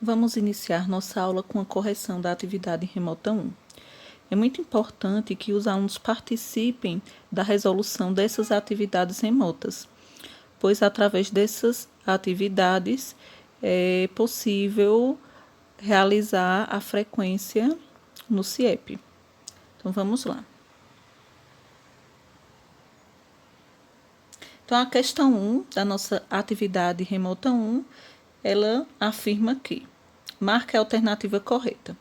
Vamos iniciar nossa aula com a correção da atividade remota 1. É muito importante que os alunos participem da resolução dessas atividades remotas, pois através dessas atividades é possível realizar a frequência no CIEP. Então, vamos lá. Então, a questão 1 da nossa atividade remota 1, ela afirma que marque a alternativa correta.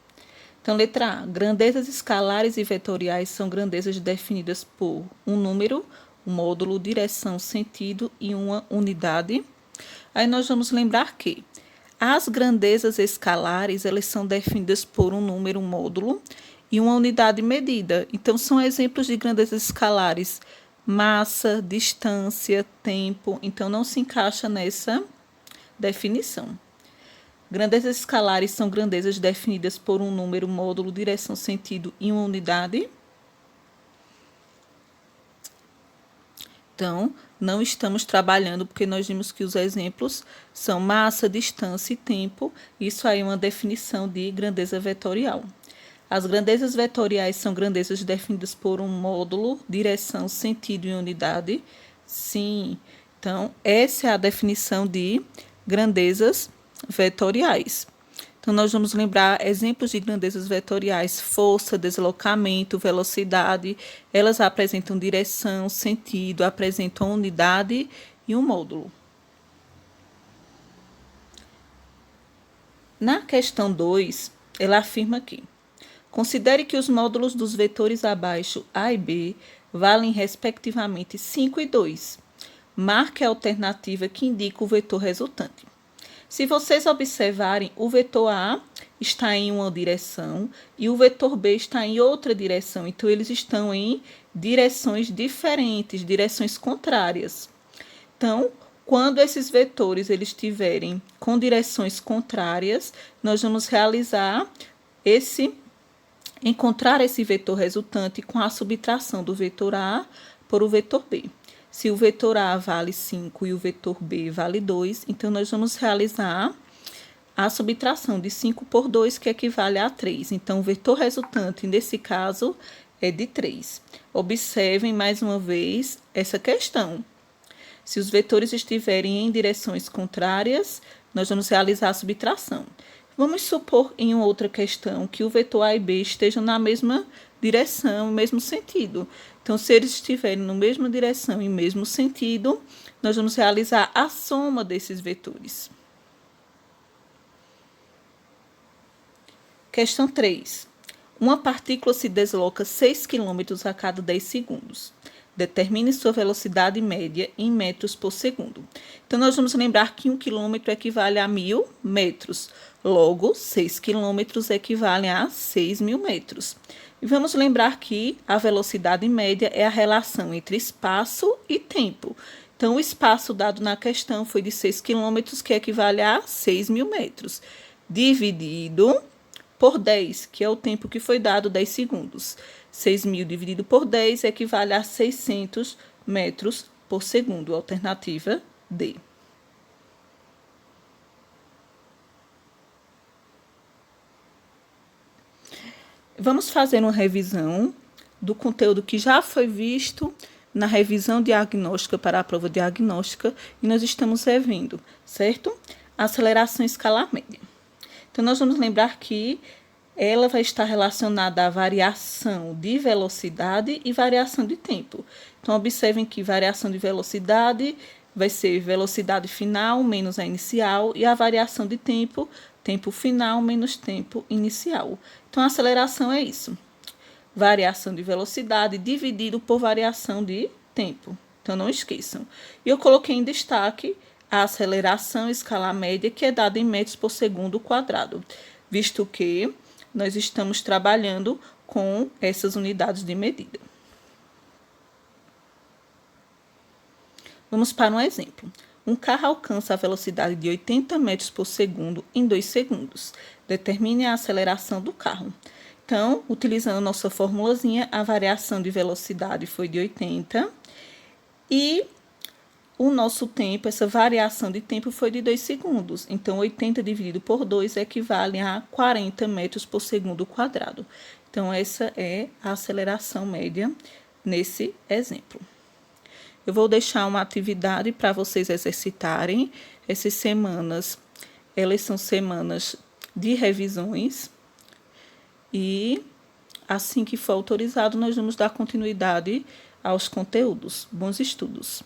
Então, letra A. Grandezas escalares e vetoriais são grandezas definidas por um número, um módulo, direção, sentido e uma unidade. Aí nós vamos lembrar que as grandezas escalares, elas são definidas por um número, um módulo e uma unidade medida. Então, são exemplos de grandezas escalares: massa, distância, tempo. Então, não se encaixa nessa definição. Grandezas escalares são grandezas definidas por um número, módulo, direção, sentido e uma unidade. Então, não estamos trabalhando porque nós vimos que os exemplos são massa, distância e tempo. Isso aí é uma definição de grandeza vetorial. As grandezas vetoriais são grandezas definidas por um módulo, direção, sentido e unidade. Sim. Então, essa é a definição de grandezas vetoriais. Então, nós vamos lembrar exemplos de grandezas vetoriais: força, deslocamento, velocidade. Elas apresentam direção, sentido, apresentam unidade e um módulo. Na questão 2, ela afirma que considere que os módulos dos vetores abaixo A e B valem respectivamente 5 e 2. Marque a alternativa que indica o vetor resultante. Se vocês observarem, o vetor A está em uma direção e o vetor B está em outra direção. Então, eles estão em direções diferentes, direções contrárias. Então, quando esses vetores eles estiverem com direções contrárias, nós vamos encontrar esse vetor resultante com a subtração do vetor A por o vetor B. Se o vetor A vale 5 e o vetor B vale 2, então nós vamos realizar a subtração de 5 por 2, que equivale a 3. Então, o vetor resultante, nesse caso, é de 3. Observem mais uma vez essa questão. Se os vetores estiverem em direções contrárias, nós vamos realizar a subtração. Vamos supor, em uma outra questão, que o vetor A e B estejam na mesma direção, mesmo sentido. Então, se eles estiverem na mesma direção e mesmo sentido, nós vamos realizar a soma desses vetores. Questão 3. Uma partícula se desloca 6 km a cada 10 segundos. Determine sua velocidade média em metros por segundo. Então, nós vamos lembrar que 1 quilômetro equivale a 1.000 metros. Logo, 6 quilômetros equivalem a 6.000 metros. E vamos lembrar que a velocidade média é a relação entre espaço e tempo. Então, o espaço dado na questão foi de 6 quilômetros, que equivale a 6.000 metros, dividido por 10, que é o tempo que foi dado, 10 segundos. 6.000 dividido por 10 equivale a 600 metros por segundo, alternativa D. Vamos fazer uma revisão do conteúdo que já foi visto na revisão diagnóstica para a prova diagnóstica e nós estamos revendo, certo? Aceleração escalar média. Então, nós vamos lembrar que ela vai estar relacionada à variação de velocidade e variação de tempo. Então, observem que variação de velocidade vai ser velocidade final menos a inicial e a variação de tempo, tempo final menos tempo inicial. Então, a aceleração é isso. Variação de velocidade dividido por variação de tempo. Então, não esqueçam. E eu coloquei em destaque a aceleração escalar média, que é dada em metros por segundo quadrado, visto que nós estamos trabalhando com essas unidades de medida. Vamos para um exemplo. Um carro alcança a velocidade de 80 metros por segundo em 2 segundos. Determine a aceleração do carro. Então, utilizando nossa formulazinha, a variação de velocidade foi de 80 e o nosso tempo, essa variação de tempo foi de 2 segundos. Então, 80 dividido por 2 equivale a 40 metros por segundo quadrado. Então, essa é a aceleração média nesse exemplo. Eu vou deixar uma atividade para vocês exercitarem. Essas semanas, elas são semanas de revisões. E assim que for autorizado, nós vamos dar continuidade aos conteúdos. Bons estudos!